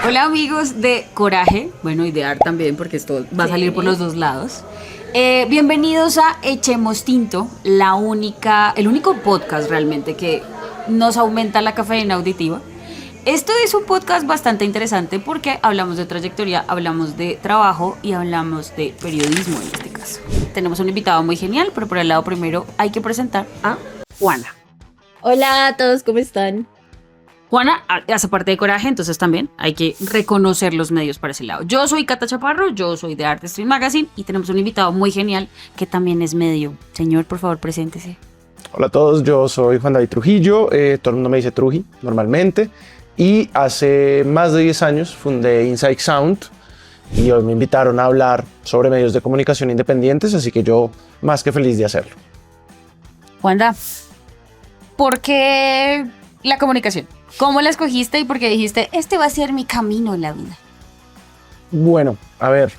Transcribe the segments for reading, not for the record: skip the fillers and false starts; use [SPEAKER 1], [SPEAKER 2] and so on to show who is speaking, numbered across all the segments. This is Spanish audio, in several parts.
[SPEAKER 1] Hola amigos de Coraje, bueno y de Art también porque esto va a salir por los dos lados. Bienvenidos a Echemos Tinto, el único podcast realmente que nos aumenta la cafeína auditiva. Esto es un podcast bastante interesante porque hablamos de trayectoria, hablamos de trabajo y hablamos de periodismo en este caso. Tenemos un invitado muy genial, pero por el lado primero hay que presentar a Juana.
[SPEAKER 2] Hola a todos, ¿cómo están?
[SPEAKER 1] Juana hace parte de Coraje, entonces también hay que reconocer los medios para ese lado. Yo soy Cata Chaparro, yo soy de Art Stream Magazine y tenemos un invitado muy genial que también es medio. Señor, por favor, preséntese.
[SPEAKER 3] Hola a todos, yo soy Juan David Trujillo, todo el mundo me dice Truji normalmente, y hace más de 10 años fundé Inside Sound y hoy me invitaron a hablar sobre medios de comunicación independientes, así que yo más que feliz de hacerlo.
[SPEAKER 1] Juanda, ¿por qué la comunicación? ¿Cómo la escogiste y por qué dijiste, este va a ser mi camino en la vida?
[SPEAKER 3] Bueno, a ver,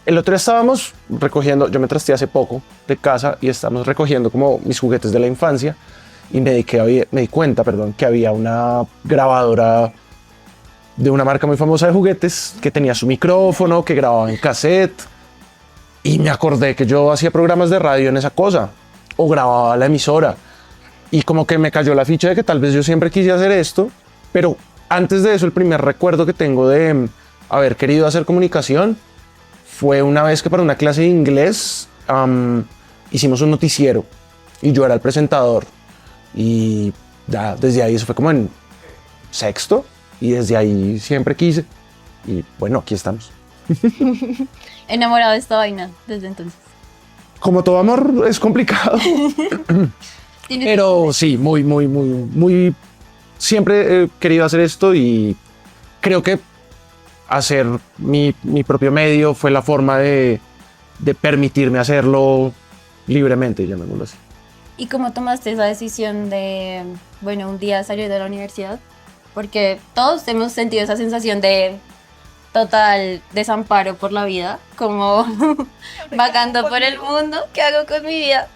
[SPEAKER 3] el otro día estábamos recogiendo, yo me trasté hace poco de casa y estábamos recogiendo como mis juguetes de la infancia y me di cuenta que había una grabadora de una marca muy famosa de juguetes que tenía su micrófono, que grababa en cassette, y me acordé que yo hacía programas de radio en esa cosa o grababa la emisora. Y como que me cayó la ficha de que tal vez yo siempre quise hacer esto, pero antes de eso el primer recuerdo que tengo de haber querido hacer comunicación fue una vez que para una clase de inglés hicimos un noticiero y yo era el presentador. Y ya desde ahí, eso fue como en sexto, y desde ahí siempre quise. Y bueno, aquí estamos.
[SPEAKER 2] Enamorado de esta vaina desde entonces.
[SPEAKER 3] Como todo amor es complicado. Pero sí, muy. Siempre he querido hacer esto y creo que hacer mi propio medio fue la forma de permitirme hacerlo libremente, llamémoslo así.
[SPEAKER 2] ¿Y cómo tomaste esa decisión de, bueno, un día salir de la universidad? Porque todos hemos sentido esa sensación de total desamparo por la vida, como vagando por el mundo, ¿qué hago con mi vida?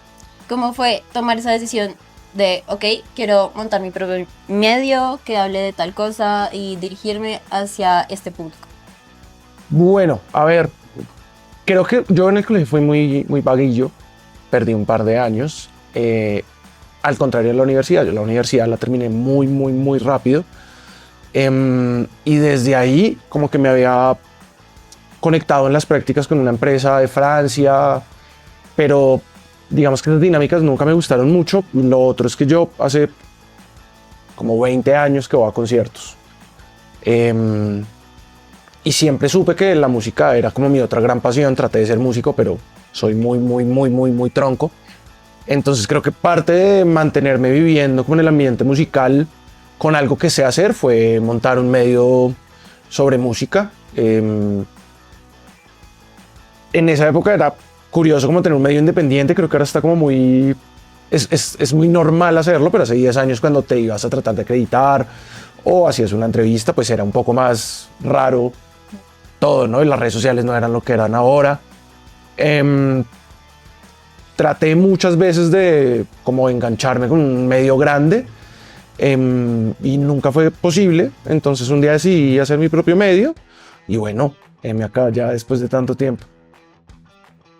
[SPEAKER 2] ¿Cómo fue tomar esa decisión de, ok, quiero montar mi propio medio que hable de tal cosa y dirigirme hacia este público?
[SPEAKER 3] Bueno, a ver, creo que yo en el colegio fui muy vaguillo, perdí un par de años, al contrario de la universidad. Yo la universidad la terminé muy rápido, y desde ahí como que me había conectado en las prácticas con una empresa de Francia, pero digamos que esas dinámicas nunca me gustaron mucho. Lo otro es que yo hace como 20 años que voy a conciertos, y siempre supe que la música era como mi otra gran pasión. Traté de ser músico, pero soy muy tronco. Entonces creo que parte de mantenerme viviendo con el ambiente musical, con algo que sé hacer, fue montar un medio sobre música. En esa época era curioso como tener un medio independiente. Creo que ahora está como muy... Es muy normal hacerlo, pero hace 10 años cuando te ibas a tratar de acreditar o hacías una entrevista, pues era un poco más raro todo, ¿no? Y las redes sociales no eran lo que eran ahora. Traté muchas veces de como engancharme con un medio grande, y nunca fue posible. Entonces un día decidí hacer mi propio medio y bueno, acá ya después de tanto tiempo.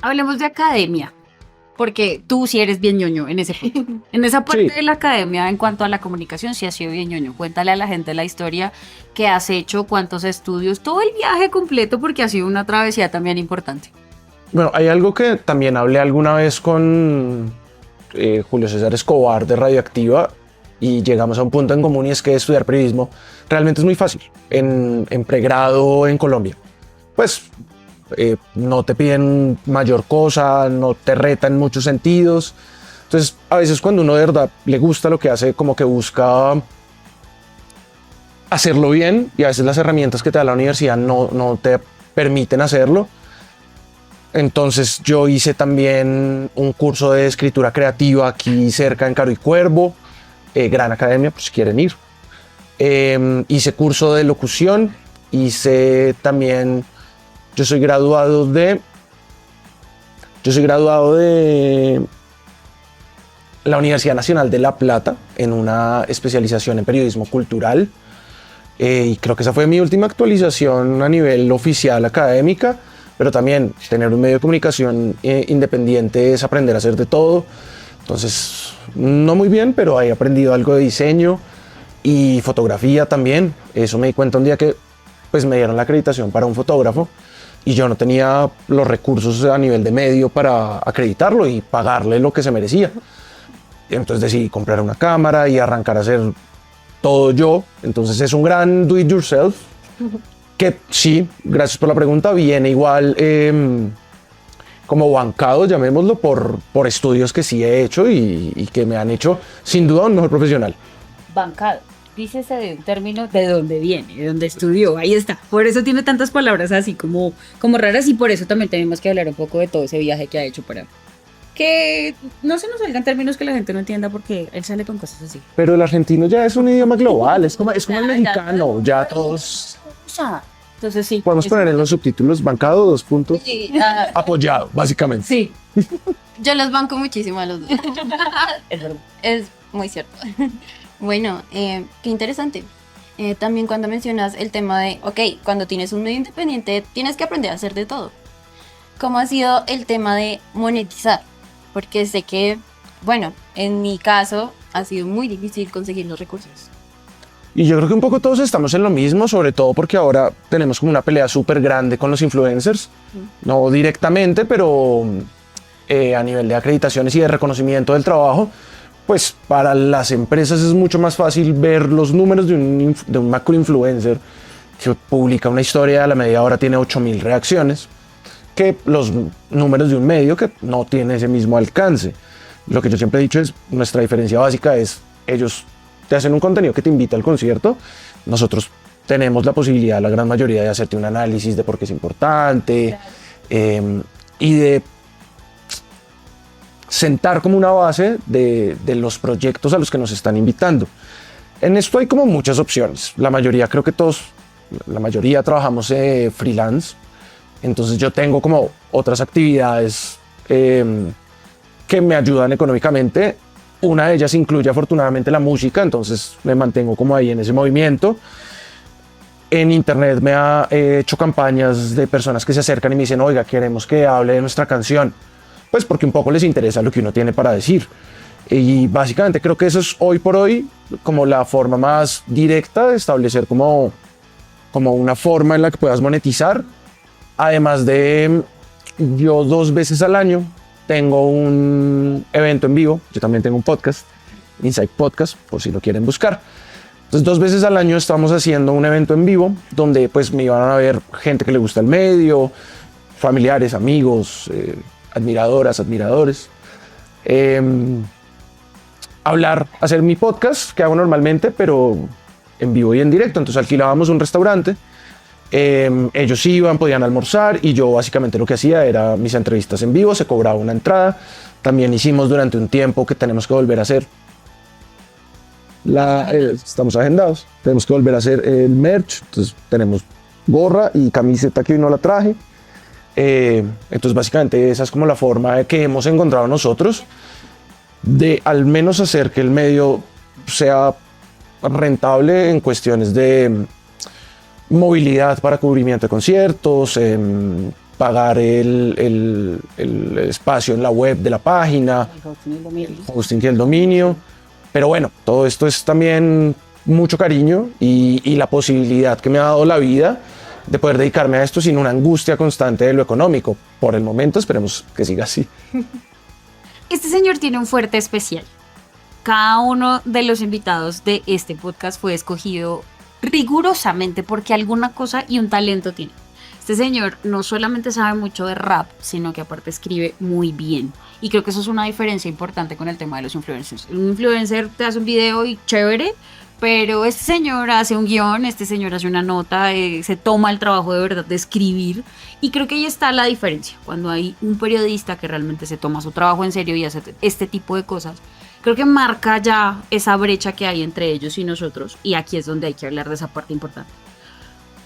[SPEAKER 1] Hablemos de academia, porque tú sí eres bien ñoño en esa parte
[SPEAKER 3] Sí.
[SPEAKER 1] de la academia. En cuanto a la comunicación, sí has sido bien ñoño. Cuéntale a la gente la historia que has hecho, cuántos estudios, todo el viaje completo, porque ha sido una travesía también importante.
[SPEAKER 3] Bueno, hay algo que también hablé alguna vez con Julio César Escobar de Radioactiva y llegamos a un punto en común, y es que estudiar periodismo realmente es muy fácil en pregrado en Colombia. Pues no te piden mayor cosa, no te retan en muchos sentidos. Entonces a veces cuando uno de verdad le gusta lo que hace, como que busca hacerlo bien, y a veces las herramientas que te da la universidad no te permiten hacerlo. Entonces yo hice también un curso de escritura creativa aquí cerca en Caro y Cuervo, gran academia, pues si quieren ir. Hice curso de locución, hice también, yo soy graduado de la Universidad Nacional de La Plata en una especialización en periodismo cultural. Y creo que esa fue mi última actualización a nivel oficial académica, pero también tener un medio de comunicación independiente es aprender a hacer de todo. Entonces, no muy bien, pero he aprendido algo de diseño y fotografía también. Eso me di cuenta un día que pues me dieron la acreditación para un fotógrafo y yo no tenía los recursos a nivel de medio para acreditarlo y pagarle lo que se merecía. Entonces decidí comprar una cámara y arrancar a hacer todo yo. Entonces es un gran do it yourself que sí, gracias por la pregunta, viene igual como bancado, llamémoslo, por estudios que sí he hecho y que me han hecho sin duda un mejor profesional.
[SPEAKER 1] Bancado. Dícese de un término de dónde viene, de dónde estudió, ahí está. Por eso tiene tantas palabras así como raras y por eso también tenemos que hablar un poco de todo ese viaje que ha hecho para que no se nos salgan términos que la gente no entienda porque él sale con cosas así.
[SPEAKER 3] Pero el argentino ya es un idioma global, es como el mexicano, ya todos
[SPEAKER 1] Entonces sí.
[SPEAKER 3] podemos poner en los subtítulos bancado, 2 puntos,
[SPEAKER 2] Sí,
[SPEAKER 3] apoyado, básicamente.
[SPEAKER 1] Sí,
[SPEAKER 2] yo los banco muchísimo a los dos.
[SPEAKER 1] es verdad.
[SPEAKER 2] Es muy cierto. Bueno, qué interesante. También cuando mencionas el tema de, ok, cuando tienes un medio independiente tienes que aprender a hacer de todo. ¿Cómo ha sido el tema de monetizar? Porque sé que, bueno, en mi caso ha sido muy difícil conseguir los recursos.
[SPEAKER 3] Y yo creo que un poco todos estamos en lo mismo, sobre todo porque ahora tenemos como una pelea súper grande con los influencers, no directamente, pero a nivel de acreditaciones y de reconocimiento del trabajo, pues para las empresas es mucho más fácil ver los números de un macroinfluencer que publica una historia, a la media hora tiene 8.000 reacciones, que los números de un medio que no tiene ese mismo alcance. Lo que yo siempre he dicho es, nuestra diferencia básica es, ellos te hacen un contenido que te invita al concierto, nosotros tenemos la posibilidad, la gran mayoría, de hacerte un análisis de por qué es importante, y de sentar como una base de los proyectos a los que nos están invitando. En esto hay como muchas opciones. La mayoría, creo que todos, la mayoría trabajamos freelance. Entonces yo tengo como otras actividades que me ayudan económicamente. Una de ellas incluye afortunadamente la música, entonces me mantengo como ahí en ese movimiento. En internet me ha hecho campañas de personas que se acercan y me dicen, oiga, queremos que hable de nuestra canción. Pues porque un poco les interesa lo que uno tiene para decir. Y básicamente creo que eso es hoy por hoy como la forma más directa de establecer como una forma en la que puedas monetizar. Además de, yo 2 veces al año tengo un evento en vivo. Yo también tengo un podcast, Insight Podcast, por si lo quieren buscar. Entonces 2 veces al año estamos haciendo un evento en vivo donde pues me iban a ver gente que le gusta el medio, familiares, amigos, admiradoras, admiradores. Hacer mi podcast que hago normalmente, pero en vivo y en directo. Entonces alquilábamos un restaurante, ellos iban, podían almorzar y yo básicamente lo que hacía era mis entrevistas en vivo, se cobraba una entrada. También hicimos durante un tiempo que tenemos que volver a hacer. Estamos agendados, tenemos que volver a hacer el merch, entonces tenemos gorra y camiseta que hoy no la traje. Entonces básicamente esa es como la forma que hemos encontrado nosotros de al menos hacer que el medio sea rentable en cuestiones de movilidad para cubrimiento de conciertos, pagar el espacio en la web de la página, el hosting y el dominio. Pero bueno, todo esto es también mucho cariño y la posibilidad que me ha dado la vida de poder dedicarme a esto sin una angustia constante de lo económico. Por el momento esperemos que siga así.
[SPEAKER 1] Este señor tiene un fuerte especial. Cada uno de los invitados de este podcast fue escogido rigurosamente porque alguna cosa y un talento tiene. Este señor no solamente sabe mucho de rap, sino que aparte escribe muy bien. Y creo que eso es una diferencia importante con el tema de los influencers. Un influencer te hace un video y chévere, pero este señor hace un guión, este señor hace una nota, se toma el trabajo de verdad de escribir. Y creo que ahí está la diferencia. Cuando hay un periodista que realmente se toma su trabajo en serio y hace este tipo de cosas, creo que marca ya esa brecha que hay entre ellos y nosotros. Y aquí es donde hay que hablar de esa parte importante.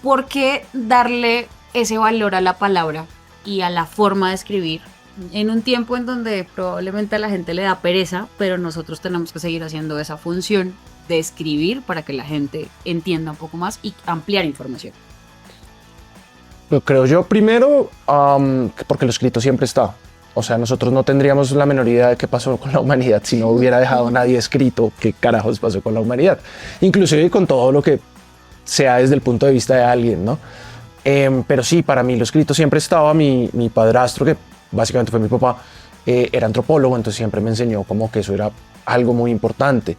[SPEAKER 1] ¿Por qué darle ese valor a la palabra y a la forma de escribir en un tiempo en donde probablemente a la gente le da pereza, pero nosotros tenemos que seguir haciendo esa función de escribir para que la gente entienda un poco más y ampliar información?
[SPEAKER 3] Lo creo yo primero, porque lo escrito siempre está. O sea, nosotros no tendríamos la menor idea de qué pasó con la humanidad si no hubiera dejado nadie escrito qué carajos pasó con la humanidad. Inclusive con todo lo que sea desde el punto de vista de alguien, ¿no? Pero sí, para mí lo escrito siempre estaba. Mi padrastro, que básicamente fue mi papá, era antropólogo, entonces siempre me enseñó como que eso era algo muy importante.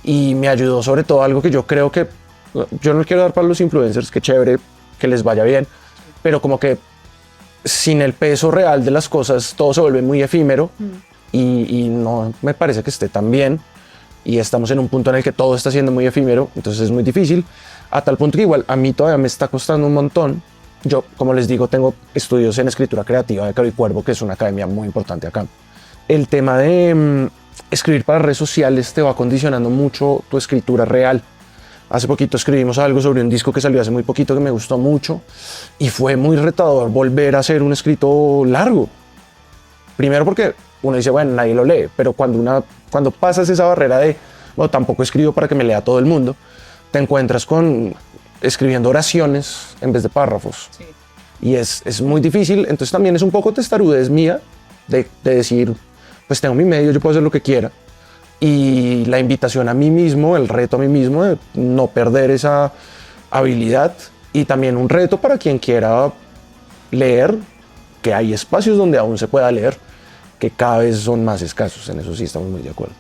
[SPEAKER 3] Y me ayudó sobre todo algo que yo creo que, yo no quiero dar para los influencers, que chévere, que les vaya bien, pero como que sin el peso real de las cosas todo se vuelve muy efímero y no me parece que esté tan bien, y estamos en un punto en el que todo está siendo muy efímero, entonces es muy difícil, a tal punto que igual a mí todavía me está costando un montón. Yo, como les digo, tengo estudios en escritura creativa de Caro y Cuervo, que es una academia muy importante acá. El tema de escribir para redes sociales te va condicionando mucho tu escritura real. Hace poquito escribimos algo sobre un disco que salió hace muy poquito que me gustó mucho y fue muy retador volver a hacer un escrito largo. Primero porque uno dice, bueno, nadie lo lee, pero cuando pasas esa barrera de, bueno, tampoco escribo para que me lea todo el mundo, te encuentras con escribiendo oraciones en vez de párrafos. Sí. Y es muy difícil, entonces también es un poco testarudez mía de decir, pues tengo mi medio, yo puedo hacer lo que quiera. Y la invitación a mí mismo, el reto a mí mismo de no perder esa habilidad, y también un reto para quien quiera leer, que hay espacios donde aún se pueda leer, que cada vez son más escasos. En eso sí estamos muy de acuerdo.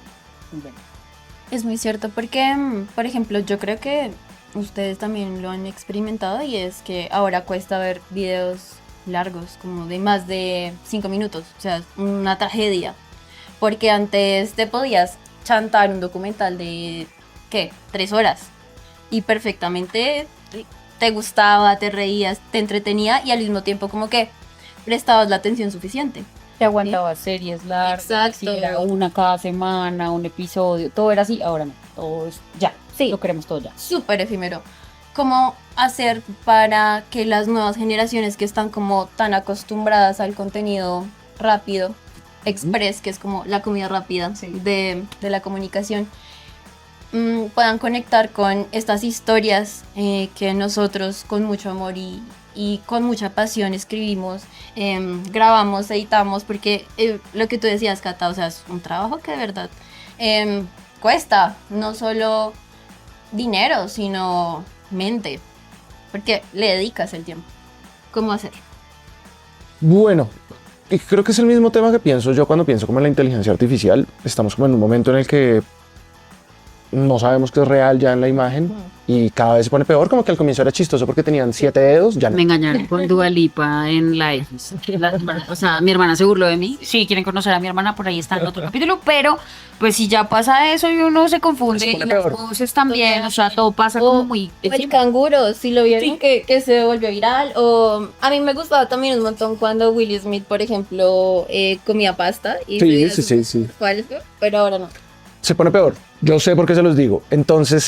[SPEAKER 2] Es muy cierto porque, por ejemplo, yo creo que ustedes también lo han experimentado, y es que ahora cuesta ver videos largos, como de más de 5 minutos, o sea, una tragedia. Porque antes te podías chantar un documental de, ¿qué? 3 horas. Y perfectamente te gustaba, te reías, te entretenía, y al mismo tiempo como que prestabas la atención suficiente.
[SPEAKER 1] Te aguantabas series largas.
[SPEAKER 2] Exacto.
[SPEAKER 1] Si era una cada semana, un episodio, todo era así, ahora no, todo es ya.
[SPEAKER 2] Sí.
[SPEAKER 1] Lo queremos todo ya.
[SPEAKER 2] Súper efímero. ¿Cómo hacer para que las nuevas generaciones que están como tan acostumbradas al contenido rápido, express, que es como la comida rápida de la comunicación, puedan conectar con estas historias que nosotros con mucho amor y con mucha pasión escribimos, grabamos, editamos, porque lo que tú decías, Cata, o sea, es un trabajo que de verdad cuesta, no solo dinero, sino mente, porque le dedicas el tiempo. ¿Cómo hacer?
[SPEAKER 3] Bueno, y creo que es el mismo tema que pienso yo cuando pienso como en la inteligencia artificial. Estamos como en un momento en el que no sabemos qué es real ya en la imagen, y cada vez se pone peor. Como que al comienzo era chistoso porque tenían 7 dedos, ya no.
[SPEAKER 1] Me engañaron con Dua Lipa en la X. O sea, mi hermana se burló de mí. Si quieren conocer a mi hermana, por ahí está en otro capítulo, pero pues si ya pasa eso y uno se confunde, y las voces también, o sea, todo pasa como muy...
[SPEAKER 2] El canguro, si lo vieron, sí, que se volvió viral. O a mí me gustaba también un montón cuando Will Smith, por ejemplo, comía pasta y
[SPEAKER 3] sí.
[SPEAKER 2] falso, pero ahora no.
[SPEAKER 3] Se pone peor. Yo sé por qué se los digo. Entonces,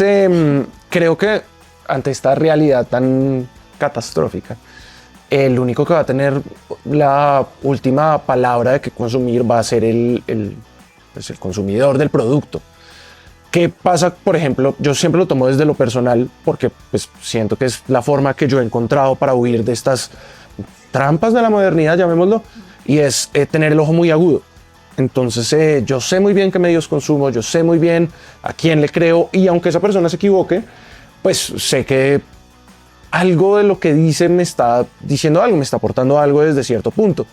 [SPEAKER 3] creo que ante esta realidad tan catastrófica, el único que va a tener la última palabra de qué consumir va a ser el consumidor del producto. ¿Qué pasa? Por ejemplo, yo siempre lo tomo desde lo personal porque pues, siento que es la forma que yo he encontrado para huir de estas trampas de la modernidad, llamémoslo, y es tener el ojo muy agudo. Entonces yo sé muy bien qué medios consumo, yo sé muy bien a quién le creo, y aunque esa persona se equivoque, pues sé que algo de lo que dice me está diciendo algo, me está aportando algo desde cierto punto.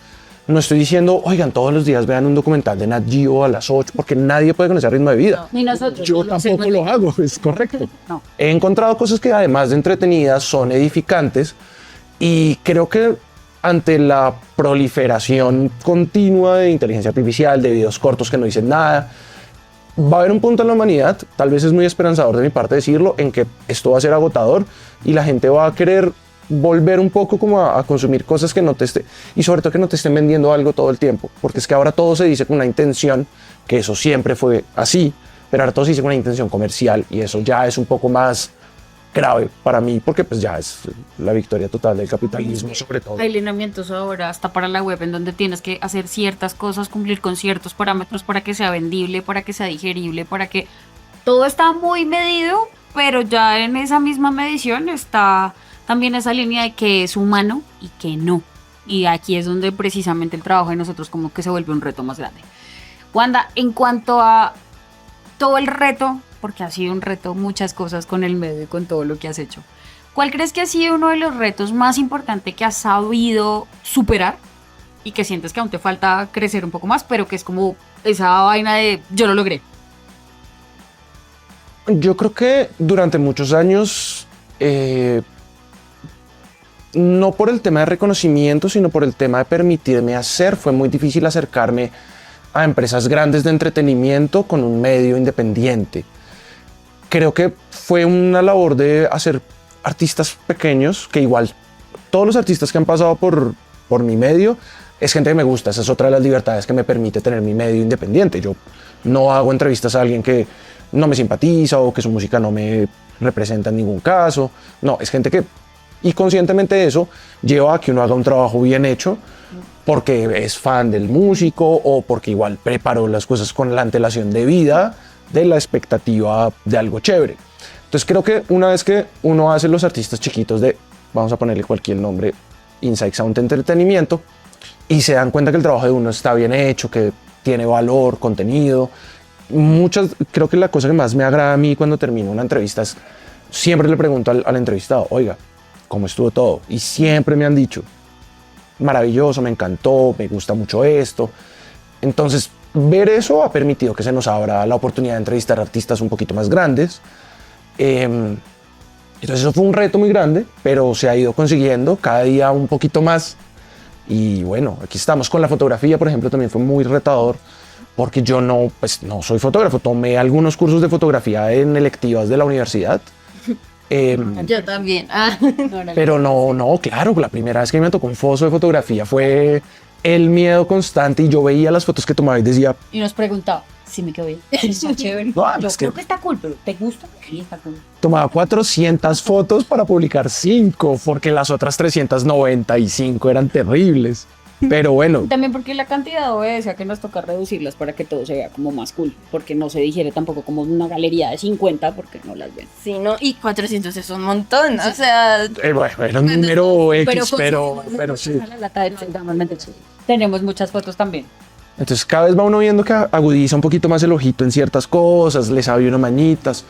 [SPEAKER 3] No estoy diciendo, oigan, todos los días vean un documental de Nat Geo a las 8, porque nadie puede con ese ritmo de vida.
[SPEAKER 1] No, ni nosotros.
[SPEAKER 3] Yo tampoco lo hago, es correcto.
[SPEAKER 1] No.
[SPEAKER 3] He encontrado cosas que además de entretenidas son edificantes, y creo que ante la proliferación continua de inteligencia artificial, de videos cortos que no dicen nada, va a haber un punto en la humanidad, tal vez es muy esperanzador de mi parte decirlo, en que esto va a ser agotador y la gente va a querer volver un poco como a consumir cosas que no te estén, y sobre todo que no te estén vendiendo algo todo el tiempo, porque es que ahora todo se dice con una intención, que eso siempre fue así, pero ahora todo se dice con una intención comercial, y eso ya es un poco más grave para mí, porque pues ya es la victoria total del capitalismo, sobre todo.
[SPEAKER 1] Hay lineamientos ahora hasta para la web en donde tienes que hacer ciertas cosas, cumplir con ciertos parámetros para que sea vendible, para que sea digerible, para que todo está muy medido, pero ya en esa misma medición está también esa línea de que es humano y que no. Y aquí es donde precisamente el trabajo de nosotros como que se vuelve un reto más grande. Wanda, en cuanto a todo el reto, porque ha sido un reto muchas cosas con el medio y con todo lo que has hecho, ¿cuál crees que ha sido uno de los retos más importantes que has sabido superar y que sientes que aún te falta crecer un poco más, pero que es como esa vaina de yo lo logré?
[SPEAKER 3] Yo creo que durante muchos años, no por el tema de reconocimiento, sino por el tema de permitirme hacer, fue muy difícil acercarme a empresas grandes de entretenimiento con un medio independiente. Creo que fue una labor de hacer artistas pequeños, que igual todos los artistas que han pasado por mi medio es gente que me gusta. Esa es otra de las libertades que me permite tener mi medio independiente. Yo no hago entrevistas a alguien que no me simpatiza o que su música no me representa en ningún caso. No, es gente que, y conscientemente eso, lleva a que uno haga un trabajo bien hecho porque es fan del músico o porque igual preparó las cosas con la antelación debida de la expectativa de algo chévere. Entonces creo que una vez que uno hace los artistas chiquitos de, vamos a ponerle cualquier nombre, Inside Sound Entretenimiento, y se dan cuenta que el trabajo de uno está bien hecho, que tiene valor, contenido. Creo que la cosa que más me agrada a mí cuando termino una entrevista es, siempre le pregunto al entrevistado, oiga, ¿cómo estuvo todo? Y siempre me han dicho, maravilloso, me encantó, me gusta mucho esto. Entonces, ver eso ha permitido que se nos abra la oportunidad de entrevistar artistas un poquito más grandes. Entonces, eso fue un reto muy grande, pero se ha ido consiguiendo cada día un poquito más. Y bueno, aquí estamos con la fotografía, por ejemplo, también fue muy retador, porque yo no soy fotógrafo. Tomé algunos cursos de fotografía en electivas de la universidad.
[SPEAKER 2] Yo también.
[SPEAKER 3] Pero no, claro, la primera vez que me tocó un foso de fotografía fue el miedo constante y yo veía las fotos que tomaba y decía...
[SPEAKER 1] Y nos preguntaba si me quedó bien. Está chévere.
[SPEAKER 3] No,
[SPEAKER 1] yo
[SPEAKER 3] es
[SPEAKER 1] creo
[SPEAKER 3] que
[SPEAKER 1] que está cool, pero ¿te gusta? Sí, está cool.
[SPEAKER 3] tomaba 400 fotos para publicar 5, porque las otras 395 eran terribles. Pero bueno,
[SPEAKER 1] También porque la cantidad obedece a que nos toca reducirlas para que todo se vea como más cool, porque no se digiere tampoco como una galería de 50 porque no las ven.
[SPEAKER 2] Sí, ¿no? Y 400 es un montón, o sea...
[SPEAKER 3] bueno, era un número X,
[SPEAKER 1] Pero
[SPEAKER 3] pero sí.
[SPEAKER 1] la lata de normalmente sí. Tenemos muchas fotos también.
[SPEAKER 3] Entonces cada vez va uno viendo que agudiza un poquito más el ojito en ciertas cosas, le sabe uno mañitas.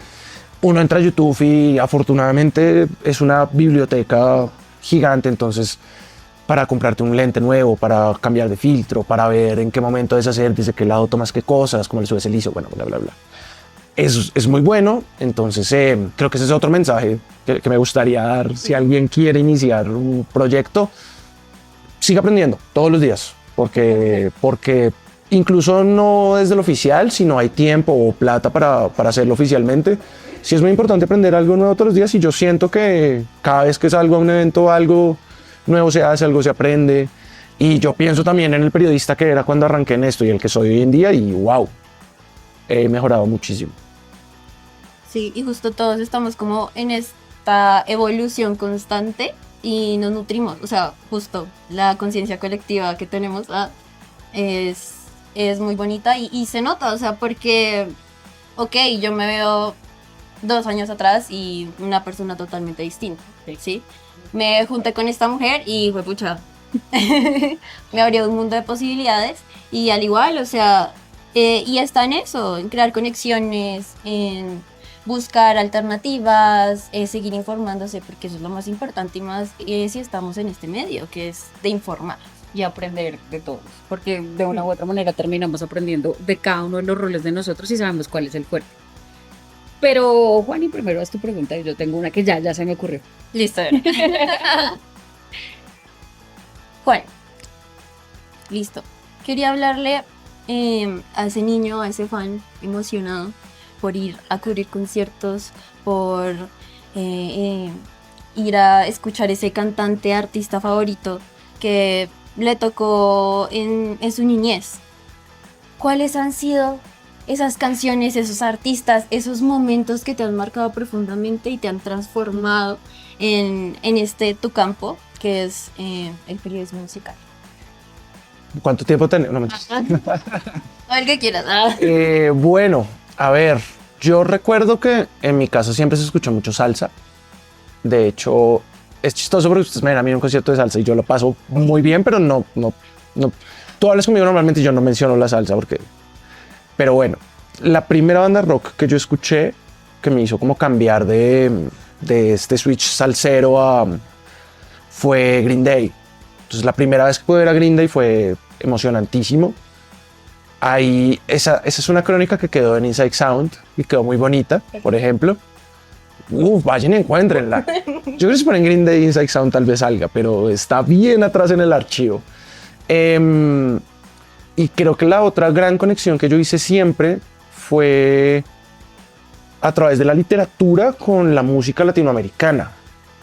[SPEAKER 3] Uno entra a YouTube y afortunadamente es una biblioteca gigante, entonces para comprarte un lente nuevo, para cambiar de filtro, para ver en qué momento deshacer, desde qué lado tomas qué cosas, cómo le subes el ISO, bueno, bla, bla, bla. Es muy bueno, entonces creo que ese es otro mensaje que me gustaría dar. Si alguien quiere iniciar un proyecto, siga aprendiendo todos los días, porque incluso no desde lo oficial, si no hay tiempo o plata para hacerlo oficialmente, sí es muy importante aprender algo nuevo todos los días, y yo siento que cada vez que salgo a un evento algo nuevo se hace, algo se aprende. Y yo pienso también en el periodista que era cuando arranqué en esto y el que soy hoy en día, y wow, he mejorado muchísimo.
[SPEAKER 2] Sí, y justo todos estamos como en esta evolución constante y nos nutrimos. O sea, justo la conciencia colectiva que tenemos es muy bonita y se nota, o sea, porque, ok, yo me veo 2 años atrás y una persona totalmente distinta, ¿sí? Me junté con esta mujer y fue pucha, me abrió un mundo de posibilidades y al igual, o sea, y está en eso, en crear conexiones, en buscar alternativas, seguir informándose, porque eso es lo más importante y más si estamos en este medio, que es de informar.
[SPEAKER 1] Y aprender de todos, porque de una u otra manera terminamos aprendiendo de cada uno de los roles de nosotros y sabemos cuál es el fuerte. Pero, Juani, primero haz tu pregunta y yo tengo una que ya se me ocurrió.
[SPEAKER 2] Listo. Juan, listo. Quería hablarle a ese niño, a ese fan emocionado por ir a cubrir conciertos, por ir a escuchar ese cantante, artista favorito que le tocó en su niñez. ¿Cuáles han sido esas canciones, esos artistas, esos momentos que te han marcado profundamente y te han transformado en tu campo, que es el periodismo musical?
[SPEAKER 3] ¿Cuánto tiempo tenemos? No,
[SPEAKER 2] A ver qué quieras.
[SPEAKER 3] bueno, a ver, Yo recuerdo que en mi casa siempre se escuchó mucho salsa. De hecho, es chistoso porque ustedes me ven a mí en un concierto de salsa y yo lo paso muy bien, pero no. Tú hablas conmigo normalmente y yo no menciono la salsa porque... Pero bueno, la primera banda rock que yo escuché que me hizo como cambiar de este switch salsero fue Green Day. Entonces la primera vez que pude ver a Green Day fue emocionantísimo. Ahí, esa es una crónica que quedó en Inside Sound y quedó muy bonita, por ejemplo. Vayan y encuéntrenla. Yo creo que si ponen Green Day Inside Sound tal vez salga, pero está bien atrás en el archivo. Y creo que la otra gran conexión que yo hice siempre fue a través de la literatura con la música latinoamericana.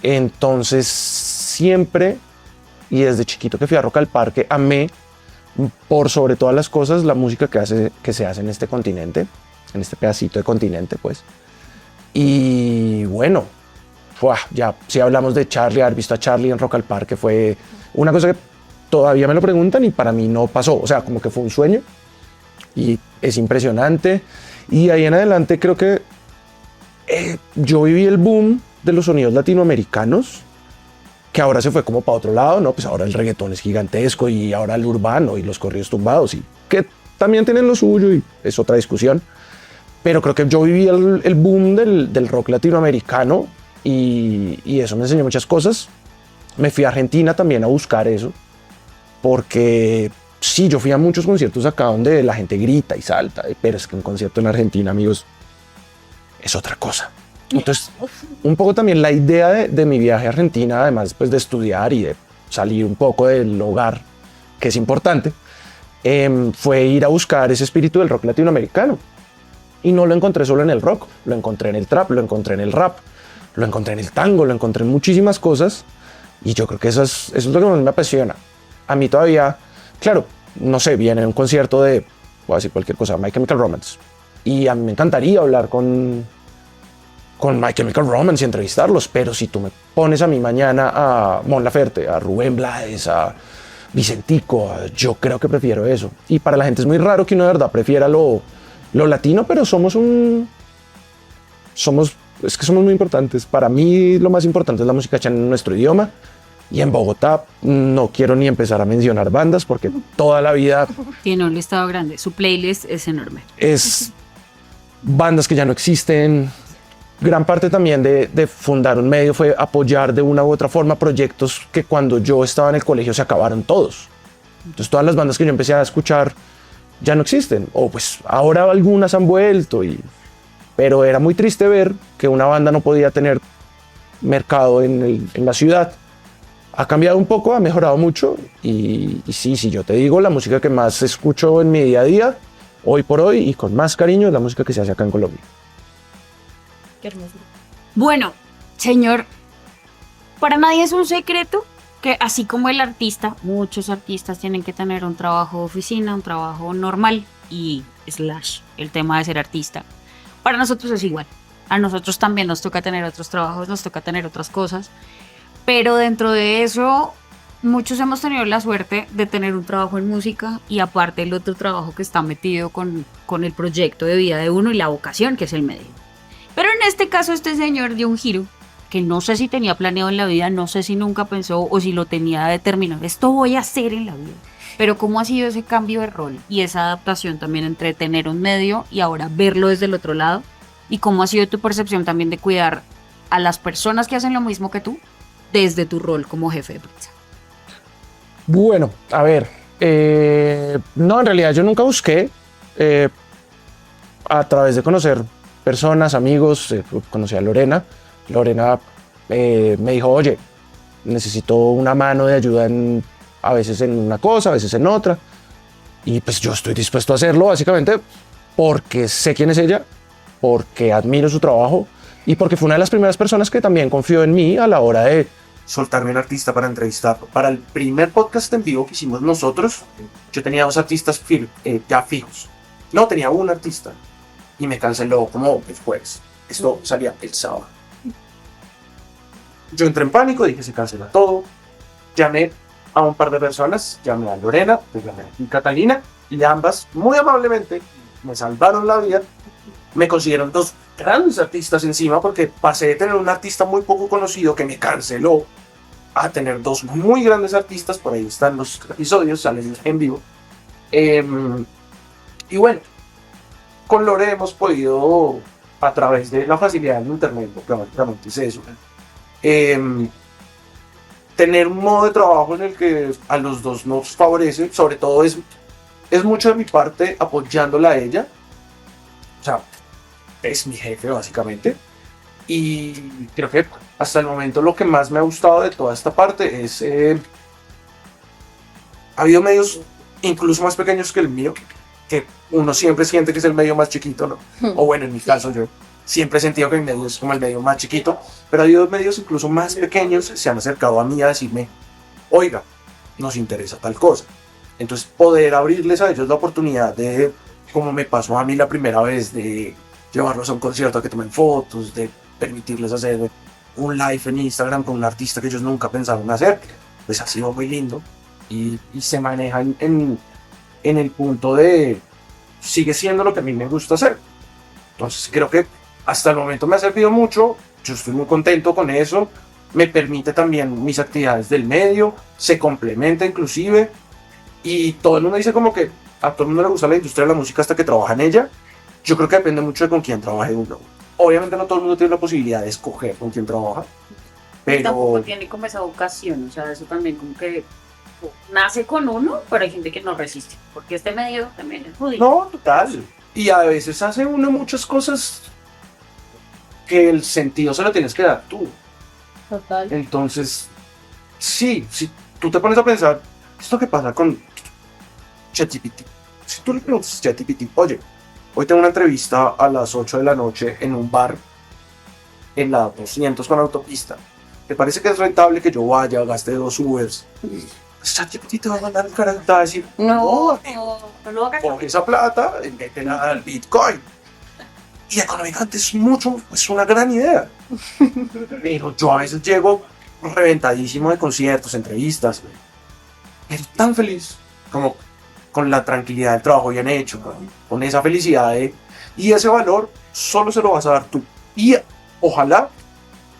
[SPEAKER 3] Entonces siempre, y desde chiquito que fui a Rock al Parque, amé por sobre todas las cosas la música que se hace en este continente, en este pedacito de continente, pues. Y bueno, ya si hablamos de Charlie, haber visto a Charlie en Rock al Parque fue una cosa que todavía me lo preguntan y para mí no pasó. O sea, como que fue un sueño y es impresionante. Y ahí en adelante creo que yo viví el boom de los sonidos latinoamericanos, que ahora se fue como para otro lado, ¿no? Pues ahora el reggaetón es gigantesco y ahora el urbano y los corridos tumbados, y que también tienen lo suyo y es otra discusión. Pero creo que yo viví el boom del rock latinoamericano y eso me enseñó muchas cosas. Me fui a Argentina también a buscar eso, porque sí, yo fui a muchos conciertos acá donde la gente grita y salta, pero es que un concierto en Argentina, amigos, es otra cosa. Entonces, un poco también la idea de mi viaje a Argentina, además pues, de estudiar y de salir un poco del hogar, que es importante, fue ir a buscar ese espíritu del rock latinoamericano. Y no lo encontré solo en el rock, lo encontré en el trap, lo encontré en el rap, lo encontré en el tango, lo encontré en muchísimas cosas. Y yo creo que eso es lo que más me apasiona. A mí todavía, claro, no sé, viene un concierto de, voy a decir cualquier cosa, My Chemical Romance. Y a mí me encantaría hablar con My Chemical Romance y entrevistarlos, pero si tú me pones a mí mañana a Mon Laferte, a Rubén Blades, a Vicentico, yo creo que prefiero eso. Y para la gente es muy raro que uno de verdad prefiera lo latino, pero somos muy importantes. Para mí lo más importante es la música hecha en nuestro idioma. Y en Bogotá no quiero ni empezar a mencionar bandas porque toda la vida...
[SPEAKER 1] Tiene un listado grande, su playlist es enorme.
[SPEAKER 3] Es bandas que ya no existen. Gran parte también de fundar un medio fue apoyar de una u otra forma proyectos que cuando yo estaba en el colegio se acabaron todos. Entonces todas las bandas que yo empecé a escuchar ya no existen. O pues ahora algunas han vuelto. Pero era muy triste ver que una banda no podía tener mercado en la ciudad. Ha cambiado un poco, ha mejorado mucho y sí, yo te digo, la música que más escucho en mi día a día, hoy por hoy y con más cariño, es la música que se hace acá en Colombia.
[SPEAKER 2] Qué hermoso.
[SPEAKER 1] Bueno, señor, para nadie es un secreto que así como el artista, muchos artistas tienen que tener un trabajo de oficina, un trabajo normal y / el tema de ser artista. Para nosotros es igual. A nosotros también nos toca tener otros trabajos, nos toca tener otras cosas. Pero dentro de eso, muchos hemos tenido la suerte de tener un trabajo en música y aparte el otro trabajo que está metido con el proyecto de vida de uno y la vocación, que es el medio. Pero en este caso este señor dio un giro que no sé si tenía planeado en la vida, no sé si nunca pensó o si lo tenía determinado. Esto voy a hacer en la vida. Pero ¿cómo ha sido ese cambio de rol y esa adaptación también entre tener un medio y ahora verlo desde el otro lado? ¿Y cómo ha sido tu percepción también de cuidar a las personas que hacen lo mismo que tú desde tu rol como jefe de prensa?
[SPEAKER 3] Bueno, a ver, no, en realidad yo nunca busqué a través de conocer personas, amigos, conocí a Lorena. Lorena me dijo, oye, necesito una mano de ayuda a veces en una cosa, a veces en otra. Y pues yo estoy dispuesto a hacerlo básicamente porque sé quién es ella, porque admiro su trabajo y porque fue una de las primeras personas que también confió en mí a la hora de soltarme un artista para entrevistar. Para el primer podcast en vivo que hicimos nosotros, yo tenía 2 artistas ya fijos. No, tenía un artista y me canceló como el jueves. Esto salía el sábado. Yo entré en pánico, dije se cancela todo. Llamé a un par de personas, llamé a Lorena, llamé a Catalina y ambas muy amablemente me salvaron la vida me consiguieron dos grandes artistas encima, porque pasé de tener un artista muy poco conocido que me canceló a tener dos muy grandes artistas. Por ahí están los episodios, salen en vivo. Y bueno, con Lore hemos podido, a través de la facilidad del internet, porque básicamente es eso, tener un modo de trabajo en el que a los dos nos favorece. Sobre todo es mucho de mi parte apoyándola a ella. O sea, es mi jefe básicamente. Y creo que hasta el momento lo que más me ha gustado de toda esta parte es... ha habido medios incluso más pequeños que el mío, que uno siempre siente que es el medio más chiquito, ¿no? O bueno, en mi caso yo siempre he sentido que mi medio es como el medio más chiquito, pero ha habido medios incluso más pequeños que se han acercado a mí a decirme, oiga, nos interesa tal cosa. Entonces poder abrirles a ellos la oportunidad de, como me pasó a mí la primera vez, de llevarlos a un concierto a que tomen fotos, de permitirles hacer un live en Instagram con un artista que ellos nunca pensaron hacer, pues ha sido muy lindo. Y se maneja en el punto de sigue siendo lo que a mí me gusta hacer. Entonces creo que hasta el momento me ha servido mucho, yo estoy muy contento con eso, me permite también mis actividades del medio, se complementa inclusive, y todo el mundo dice como que a todo el mundo le gusta la industria de la música hasta que trabaja en ella. Yo creo que depende mucho de con quién trabaje uno. Obviamente no todo el mundo tiene la posibilidad de escoger con quién trabaja, pero...
[SPEAKER 1] Tampoco tiene como esa vocación, o sea, eso también como que nace con uno, pero hay gente que no resiste, porque este medio también es jodido.
[SPEAKER 3] No, total. Y a veces hace uno muchas cosas que el sentido se lo tienes que dar tú.
[SPEAKER 2] Total.
[SPEAKER 3] Entonces, sí, si tú te pones a pensar, esto que pasa con ChatGPT. Si tú le preguntas a ChatGPT, oye, hoy tengo una entrevista a las 8 de la noche en un bar en la 200 con autopista. ¿Te parece que es rentable que yo vaya, gaste 2 Ubers? ChatGPT te va a mandar el carajo, te va a decir,
[SPEAKER 2] No,
[SPEAKER 1] no lo hagas.
[SPEAKER 3] coge esa plata, métela al Bitcoin. Y económicamente es una gran idea. Pero yo a veces llego reventadísimo de conciertos, entrevistas, pero tan feliz como con la tranquilidad del trabajo bien hecho, con esa felicidad y ese valor solo se lo vas a dar tú. Y ojalá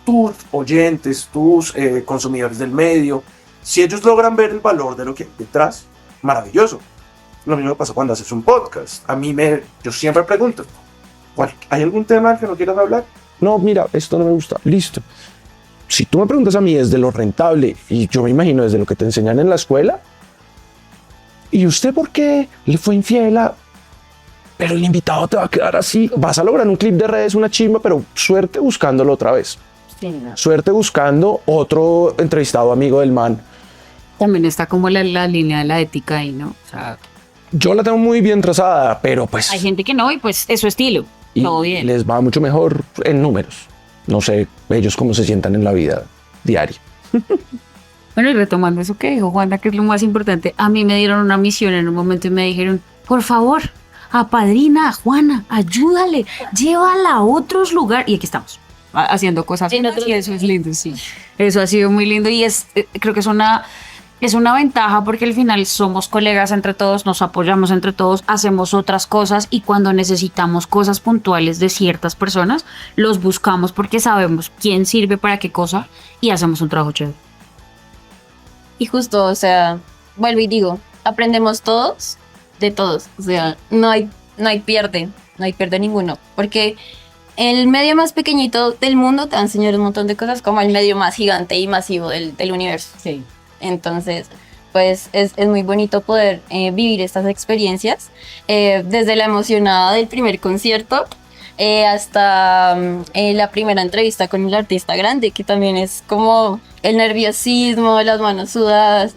[SPEAKER 3] tus oyentes, tus consumidores del medio, si ellos logran ver el valor de lo que hay detrás, maravilloso. Lo mismo pasa cuando haces un podcast. Yo siempre pregunto, ¿hay algún tema del que no quieras hablar? No, mira, esto no me gusta, listo. Si tú me preguntas a mí desde lo rentable, y yo me imagino desde lo que te enseñan en la escuela, ¿y usted por qué le fue infiel a...? Pero el invitado te va a quedar así, vas a lograr un clip de redes, una chimba, pero suerte buscándolo otra vez.
[SPEAKER 1] Sí, no.
[SPEAKER 3] Suerte buscando otro entrevistado amigo del man.
[SPEAKER 1] También está como la línea de la ética ahí, ¿no? O sea,
[SPEAKER 3] Yo la tengo muy bien trazada, pero pues...
[SPEAKER 1] hay gente que no y pues es su estilo.
[SPEAKER 3] y
[SPEAKER 1] Todo bien.
[SPEAKER 3] les va mucho mejor en números. No sé ellos cómo se sientan en la vida diaria.
[SPEAKER 1] Bueno, y retomando eso que dijo Juana, que es lo más importante, a mí me dieron una misión en un momento y me dijeron, por favor, apadrina a Juana, ayúdale, llévala a otros lugares. Y aquí estamos, haciendo cosas.
[SPEAKER 2] En otros
[SPEAKER 1] Y eso es lindo, sí. Eso ha sido muy lindo y creo que es una ventaja porque al final somos colegas entre todos, nos apoyamos entre todos, hacemos otras cosas y cuando necesitamos cosas puntuales de ciertas personas, los buscamos porque sabemos quién sirve para qué cosa y hacemos un trabajo chévere.
[SPEAKER 2] Y justo, o sea, vuelvo y digo, aprendemos todos de todos. O sea, no hay pierde ninguno. Porque el medio más pequeñito del mundo te va a enseñar un montón de cosas como el medio más gigante y masivo del universo.
[SPEAKER 1] Sí.
[SPEAKER 2] Entonces, pues es muy bonito poder vivir estas experiencias. Desde la emocionada del primer concierto hasta la primera entrevista con el artista grande, que también es como el nerviosismo, las manos sudadas,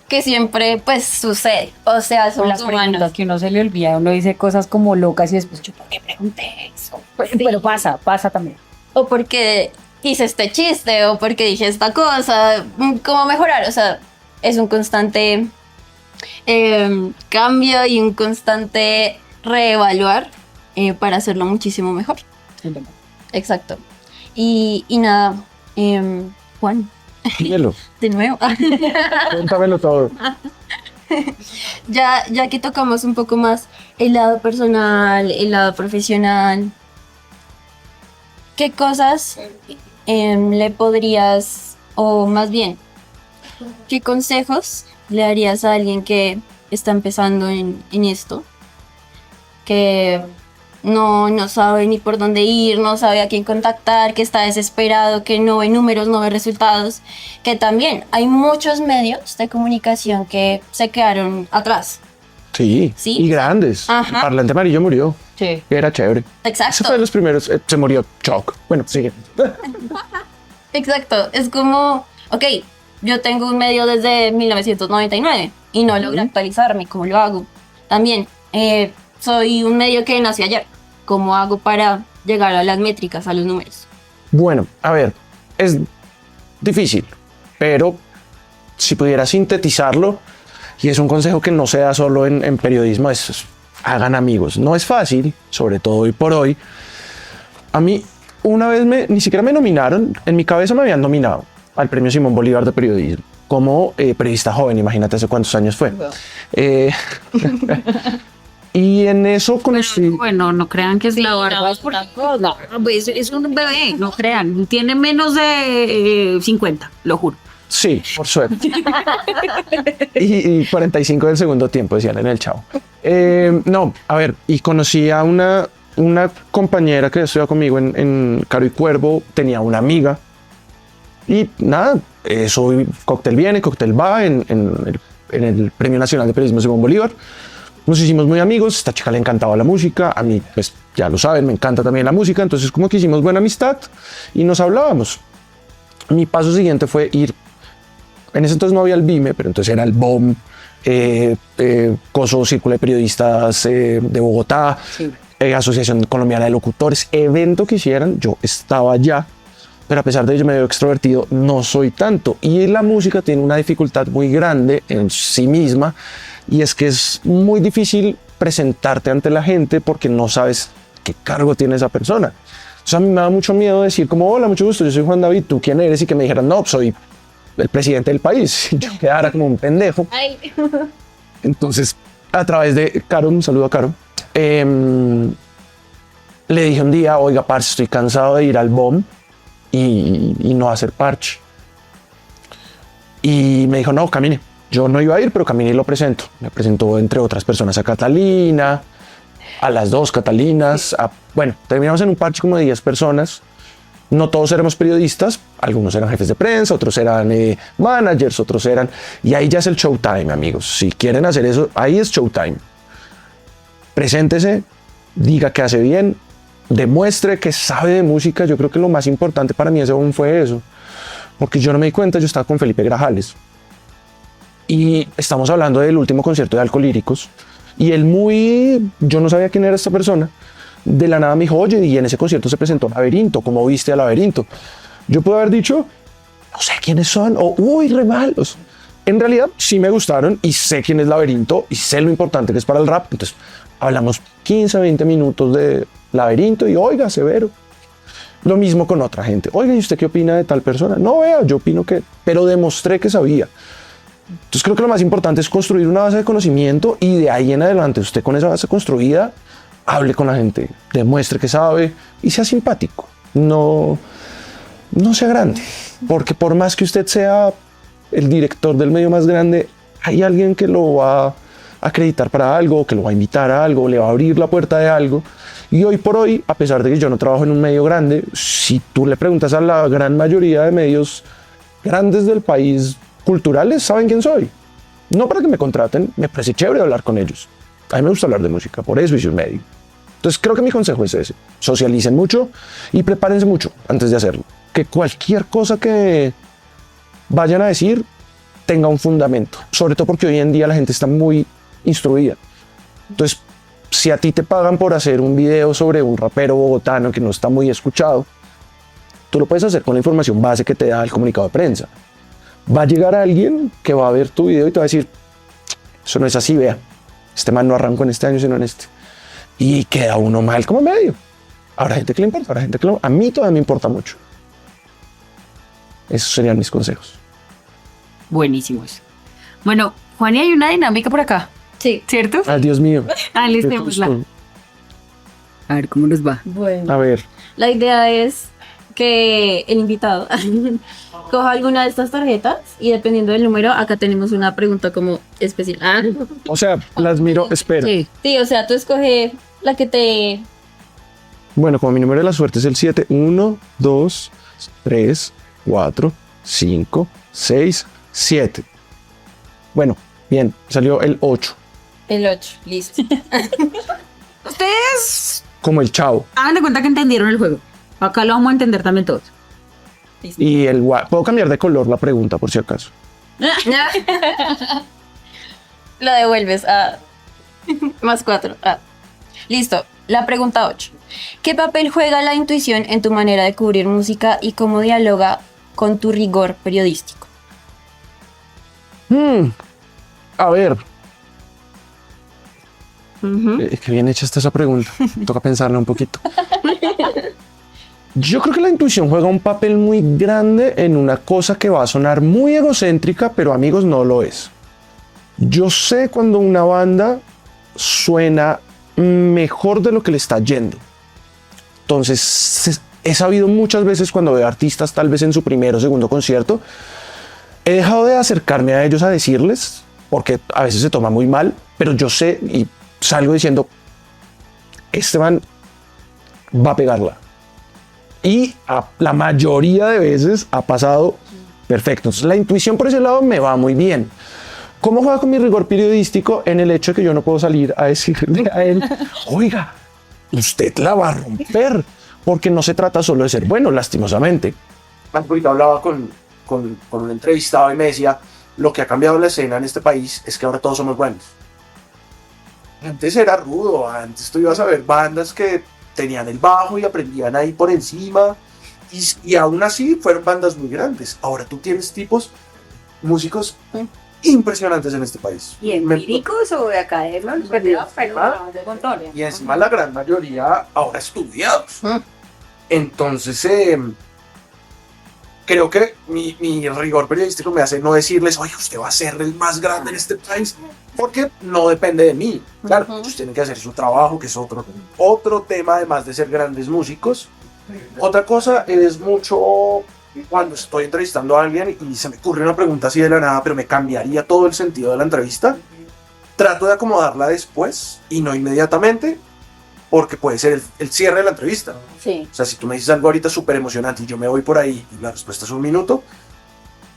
[SPEAKER 2] que siempre pues sucede. O sea,
[SPEAKER 1] Son las
[SPEAKER 2] somos
[SPEAKER 1] preguntas
[SPEAKER 2] humanos.
[SPEAKER 1] que uno se le olvida, uno dice cosas como locas y después, yo, ¿por qué pregunté eso? Pero pasa también.
[SPEAKER 2] O porque hice este chiste, o porque dije esta cosa, cómo mejorar. O sea, es un constante cambio y un constante reevaluar para hacerlo muchísimo mejor. Exacto. Y nada, Juan,
[SPEAKER 3] Dímelo,
[SPEAKER 2] de nuevo.
[SPEAKER 3] cuéntamelo todo.
[SPEAKER 2] Ya que tocamos un poco más el lado personal, el lado profesional, ¿qué cosas le podrías, o más bien, qué consejos le darías a alguien que está empezando en esto? Que no sabe ni por dónde ir, no sabe a quién contactar, que está desesperado, que no ve números, no ve resultados, que también hay muchos medios de comunicación que se quedaron atrás.
[SPEAKER 3] Sí,
[SPEAKER 2] Sí.
[SPEAKER 3] y grandes.
[SPEAKER 2] Ajá.
[SPEAKER 3] El Parlante Amarillo murió.
[SPEAKER 1] Sí.
[SPEAKER 3] Era chévere.
[SPEAKER 2] Exacto.
[SPEAKER 3] Ese fue de los primeros. Se murió Choc. Bueno, sigue.
[SPEAKER 2] Exacto, es como, ok, yo tengo un medio desde 1999 y no logro actualizarme, ¿cómo lo hago? También, soy un medio que nació ayer, ¿cómo hago para llegar a las métricas, a los números?
[SPEAKER 3] Bueno, a ver, es difícil, pero si pudiera sintetizarlo, y es un consejo que no se da solo en periodismo, es hagan amigos. No es fácil, sobre todo hoy por hoy. A mí una vez ni siquiera me nominaron, en mi cabeza me habían nominado al Premio Simón Bolívar de Periodismo como periodista joven, imagínate hace cuántos años fue. Eh, y en eso conocí...
[SPEAKER 1] Bueno, no crean que es la barba. Es porque, no, pues, es un bebé, no crean. Tiene menos de 50, lo juro.
[SPEAKER 3] Sí, por suerte. y 45 del segundo tiempo, decían en el Chavo. No, a ver, y conocí a una compañera que estudiaba conmigo en Caro y Cuervo, tenía una amiga. Y nada, eso, cóctel viene, cóctel va en el Premio Nacional de Periodismo Simón Bolívar. Nos hicimos muy amigos, esta chica le encantaba la música, a mí, pues ya lo saben, me encanta también la música, entonces como que hicimos buena amistad y nos hablábamos. Mi paso siguiente fue ir, en ese entonces no había el BIME, pero entonces era el BOM, Coso Círculo de Periodistas de Bogotá,
[SPEAKER 1] Sí.
[SPEAKER 3] Asociación Colombiana de Locutores, evento que hicieran, yo estaba allá, pero a pesar de ello me veo extrovertido, no soy tanto. Y la música tiene una dificultad muy grande en sí misma, y es que es muy difícil presentarte ante la gente porque no sabes qué cargo tiene esa persona. Entonces a mí me da mucho miedo decir como, hola, mucho gusto, yo soy Juan David, ¿tú quién eres? Y que me dijeran, no, soy el presidente del país. Y yo quedara como un pendejo.
[SPEAKER 2] Ay.
[SPEAKER 3] Entonces, a través de Caro, un saludo a Caro, le dije un día, oiga, parce, estoy cansado de ir al BOM y no hacer parche. Y me dijo, no, camine. Yo no iba a ir, pero camine y lo presento. Me presentó, entre otras personas, a Catalina, a las dos Catalinas. Bueno, terminamos en un parche como de 10 personas. No todos éramos periodistas, algunos eran jefes de prensa, otros eran managers, otros eran... Y ahí ya es el showtime, amigos. Si quieren hacer eso, ahí es showtime. Preséntese, diga que hace bien, demuestre que sabe de música. Yo creo que lo más importante para mí ese boom fue eso. Porque yo no me di cuenta, yo estaba con Felipe Grajales. Y estamos hablando del último concierto de Alcolíricos. Y él yo no sabía quién era esta persona. De la nada me dijo, oye, y en ese concierto se presentó Laberinto, ¿cómo viste a Laberinto? Yo puedo haber dicho, no sé quiénes son, o uy, re malos. En realidad sí me gustaron y sé quién es Laberinto y sé lo importante que es para el rap. Entonces hablamos 15, 20 minutos de Laberinto y oiga, severo. Lo mismo con otra gente. Oiga, ¿y usted qué opina de tal persona? No, vea, yo opino que... Pero demostré que sabía. Entonces creo que lo más importante es construir una base de conocimiento y de ahí en adelante usted con esa base construida hable con la gente, demuestre que sabe y sea simpático. No sea grande, porque por más que usted sea el director del medio más grande, hay alguien que lo va a acreditar para algo, que lo va a invitar a algo, le va a abrir la puerta de algo. Y hoy por hoy, a pesar de que yo no trabajo en un medio grande, si tú le preguntas a la gran mayoría de medios grandes del país culturales, saben quién soy. No para que me contraten, me parece chévere hablar con ellos. A mí me gusta hablar de música, por eso hice un medio. Entonces creo que mi consejo es ese. Socialicen mucho y prepárense mucho antes de hacerlo. Que cualquier cosa que vayan a decir tenga un fundamento. Sobre todo porque hoy en día la gente está muy instruida. Entonces, si a ti te pagan por hacer un video sobre un rapero bogotano que no está muy escuchado, tú lo puedes hacer con la información base que te da el comunicado de prensa. Va a llegar alguien que va a ver tu video y te va a decir, eso no es así, vea. Este man no arrancó en este año, sino en este. Y queda uno mal como medio. Habrá gente que le importa, habrá gente que no. A mí todavía me importa mucho. Esos serían mis consejos.
[SPEAKER 1] Buenísimos. Bueno, Juan, y hay una dinámica por acá,
[SPEAKER 2] Sí.
[SPEAKER 1] ¿cierto?
[SPEAKER 3] Ah, Dios mío.
[SPEAKER 1] Alistémosla. A ver cómo nos va.
[SPEAKER 2] Bueno.
[SPEAKER 3] A ver,
[SPEAKER 2] La idea es que el invitado coja alguna de estas tarjetas y dependiendo del número, acá tenemos una pregunta como especial.
[SPEAKER 3] o sea, las miro, espera.
[SPEAKER 1] Sí.
[SPEAKER 2] Sí, o sea, tú escoge la que te...
[SPEAKER 3] Bueno, como mi número de la suerte es el 7, 1, 2, 3, 4, 5, 6, 7. Bueno, bien, salió el 8,
[SPEAKER 2] El 8, listo.
[SPEAKER 1] Ustedes
[SPEAKER 3] como el chavo.
[SPEAKER 1] hagan de cuenta que entendieron el juego. Acá lo vamos a entender también todos.
[SPEAKER 3] Y el puedo cambiar de color la pregunta por si acaso.
[SPEAKER 2] Lo devuelves a más 4. Listo. La pregunta 8. ¿Qué papel juega la intuición en tu manera de cubrir música y cómo dialoga con tu rigor periodístico?
[SPEAKER 3] A ver. Qué bien hecha está esa pregunta. Toca pensarla un poquito. Yo creo que la intuición juega un papel muy grande en una cosa que va a sonar muy egocéntrica, pero amigos, no lo es. Yo sé cuando una banda suena mejor de lo que le está yendo. Entonces, he sabido muchas veces cuando veo artistas, tal vez en su primer o segundo concierto, he dejado de acercarme a ellos a decirles, porque a veces se toma muy mal, pero yo sé y salgo diciendo, este man va a pegarla. Y la mayoría de veces ha pasado perfecto. Entonces la intuición por ese lado me va muy bien. ¿Cómo juega con mi rigor periodístico? En el hecho de que yo no puedo salir a decirle a él, oiga, usted la va a romper, porque no se trata solo de ser bueno, lastimosamente. Ahorita hablaba con un entrevistado y me decía, lo que ha cambiado la escena en este país es que ahora todos somos buenos. Antes era rudo, antes tú ibas a ver bandas que tenían el bajo y aprendían ahí por encima, y aún así fueron bandas muy grandes. Ahora tú tienes tipos, músicos impresionantes en este país.
[SPEAKER 1] ¿Y empíricos o de academia?
[SPEAKER 3] Y encima la gran mayoría ahora estudiados. Entonces, creo que mi rigor periodístico me hace no decirles, oye, usted va a ser el más grande en este país, porque no depende de mí. Claro, ellos tienen que hacer su trabajo, que es otro tema, además de ser grandes músicos. Otra cosa es mucho cuando estoy entrevistando a alguien y se me ocurre una pregunta así de la nada, pero me cambiaría todo el sentido de la entrevista. Trato de acomodarla después y no inmediatamente, porque puede ser el cierre de la entrevista.
[SPEAKER 2] Sí.
[SPEAKER 3] O sea, si tú me dices algo ahorita súper emocionante y yo me voy por ahí y la respuesta es un minuto,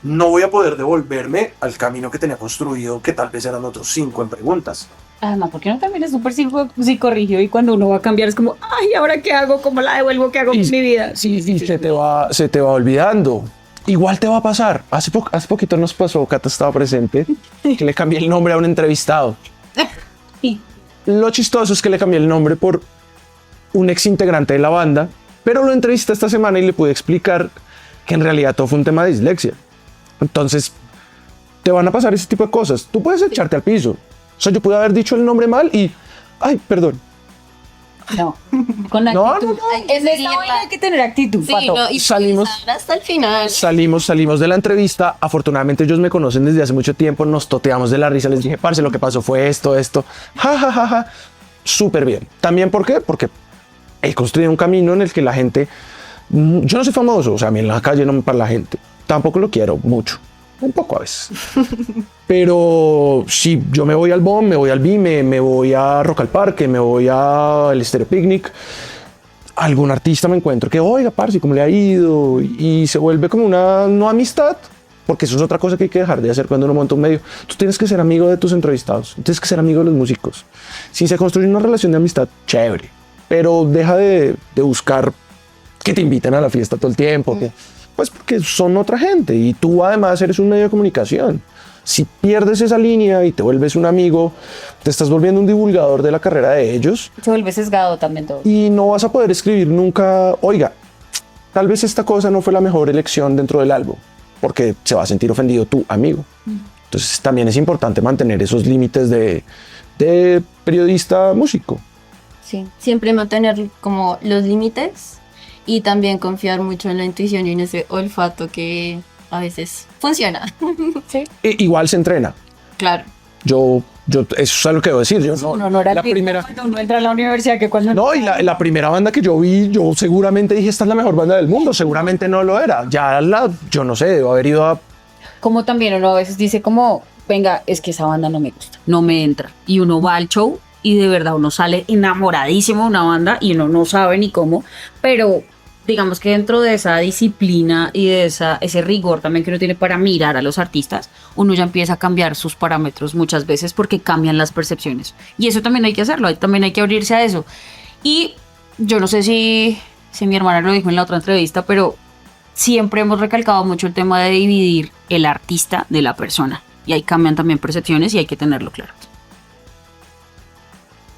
[SPEAKER 3] no voy a poder devolverme al camino que tenía construido, que tal vez eran otros 5 en preguntas.
[SPEAKER 1] Además, ¿por qué no también es súper psicorrígido y cuando uno va a cambiar es como, ay, ¿ahora qué hago? ¿Cómo la devuelvo? ¿Qué hago con mi vida?
[SPEAKER 3] Sí, se te va olvidando. Igual te va a pasar. Hace poquito nos pasó, Cata estaba presente, que le cambié el nombre a un entrevistado.
[SPEAKER 1] Sí.
[SPEAKER 3] Lo chistoso es que le cambié el nombre por un ex integrante de la banda, pero lo entrevisté esta semana y le pude explicar que en realidad todo fue un tema de dislexia. Entonces, te van a pasar ese tipo de cosas. Tú puedes echarte al piso. O sea, yo pude haber dicho el nombre mal y, ay, perdón.
[SPEAKER 1] No, con
[SPEAKER 3] No,
[SPEAKER 1] actitud.
[SPEAKER 3] no, no.
[SPEAKER 1] En esta vaina hay que tener actitud,
[SPEAKER 2] Sí,
[SPEAKER 1] Pato.
[SPEAKER 2] no, y
[SPEAKER 3] Salimos-
[SPEAKER 2] pensar hasta el final.
[SPEAKER 3] Salimos de la entrevista. Afortunadamente ellos me conocen desde hace mucho tiempo. Nos toteamos de la risa. Les dije, parce, lo que pasó fue esto. Ja, ja, ja, ja. Súper bien. ¿También por qué? Porque he construido un camino en el que la gente... Yo no soy famoso. O sea, a mí en la calle no me para la gente. Tampoco lo quiero mucho. Un poco a veces. Pero si yo me voy al BOM, me voy al BIME, me voy a Rock al Parque, me voy al Estéreo Picnic, algún artista me encuentro que, oiga, parce, ¿cómo le ha ido? Y se vuelve como una no amistad, porque eso es otra cosa que hay que dejar de hacer cuando uno monta un medio. Tú tienes que ser amigo de tus entrevistados, tienes que ser amigo de los músicos. Si se construye una relación de amistad, chévere, pero deja de buscar que te inviten a la fiesta todo el tiempo, pues porque son otra gente y tú además eres un medio de comunicación. Si pierdes esa línea y te vuelves un amigo, te estás volviendo un divulgador de la carrera de ellos
[SPEAKER 1] Se vuelve sesgado también todo.
[SPEAKER 3] y no vas a poder escribir nunca, oiga, tal vez esta cosa no fue la mejor elección dentro del álbum, porque se va a sentir ofendido tu amigo. Entonces también es importante mantener esos límites de periodista músico.
[SPEAKER 2] Sí, siempre mantener como los límites y también confiar mucho en la intuición y en ese olfato que a veces funciona. Sí.
[SPEAKER 3] Igual se entrena.
[SPEAKER 2] Claro.
[SPEAKER 3] Eso es algo que debo decir. Yo no,
[SPEAKER 1] Uno no era
[SPEAKER 3] la
[SPEAKER 1] el mismo
[SPEAKER 3] primera.
[SPEAKER 1] cuando uno entra a la universidad que cuando
[SPEAKER 3] No, y la primera banda que yo vi, yo seguramente dije, esta es la mejor banda del mundo. Seguramente no lo era. Yo no sé, debo haber ido a...
[SPEAKER 1] como también uno a veces dice como, venga, es que esa banda no me gusta, no me entra. Y uno va al show y de verdad uno sale enamoradísimo de una banda y uno no sabe ni cómo, pero digamos que dentro de esa disciplina y de ese rigor también que uno tiene para mirar a los artistas, uno ya empieza a cambiar sus parámetros muchas veces porque cambian las percepciones. Y eso también hay que hacerlo, también hay que abrirse a eso. Y yo no sé si mi hermana lo dijo en la otra entrevista, pero siempre hemos recalcado mucho el tema de dividir el artista de la persona. Y ahí cambian también percepciones y hay que tenerlo claro.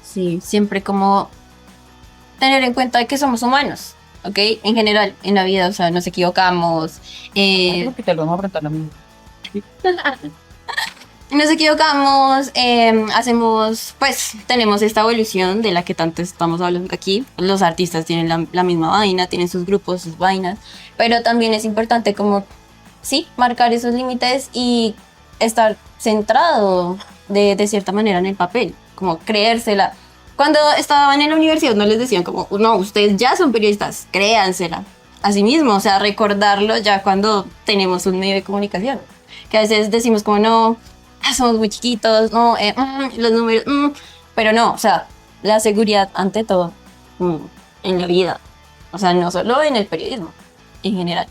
[SPEAKER 2] Sí, siempre como tener en cuenta que somos humanos, ¿ok? En general, en la vida, o sea, nos equivocamos.
[SPEAKER 1] Que te lo vamos a preguntar a mí.
[SPEAKER 2] Nos equivocamos, hacemos, pues tenemos esta evolución de la que tanto estamos hablando aquí. Los artistas tienen la misma vaina, tienen sus grupos, sus vainas, pero también es importante como, sí, marcar esos límites y estar centrado de cierta manera en el papel, como creérsela. Cuando estaban en la universidad no les decían como, no, ustedes ya son periodistas, créansela. Así mismo, o sea, recordarlo ya cuando tenemos un medio de comunicación. Que a veces decimos como, no, somos muy chiquitos, no, los números, pero no, o sea, la seguridad ante todo en la vida, o sea, no solo en el periodismo, en general.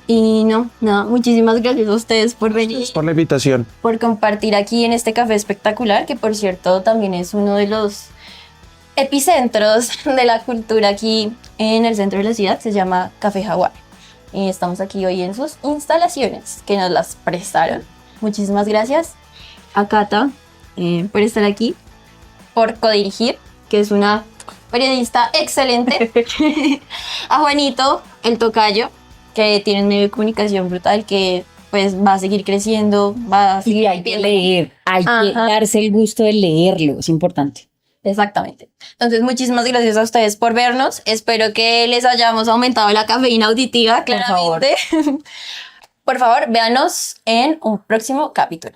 [SPEAKER 2] Y no, nada, muchísimas gracias a ustedes por venir,
[SPEAKER 3] Por la invitación.
[SPEAKER 2] por compartir aquí en este café espectacular, que por cierto también es uno de los epicentros de la cultura aquí en el centro de la ciudad, se llama Café Jaguar. Y estamos aquí hoy en sus instalaciones que nos las prestaron. Muchísimas gracias a Cata por estar aquí, por codirigir, que es una periodista excelente, a Juanito, el tocayo, que tiene un medio de comunicación brutal, que pues va a seguir creciendo, va a seguir
[SPEAKER 1] Y hay que leer, hay que
[SPEAKER 2] Ajá.
[SPEAKER 1] darse el gusto de leerlo, es importante.
[SPEAKER 2] Exactamente. Entonces, muchísimas gracias a ustedes por vernos. Espero que les hayamos aumentado la cafeína auditiva, claramente. Por favor, véanos en un próximo capítulo.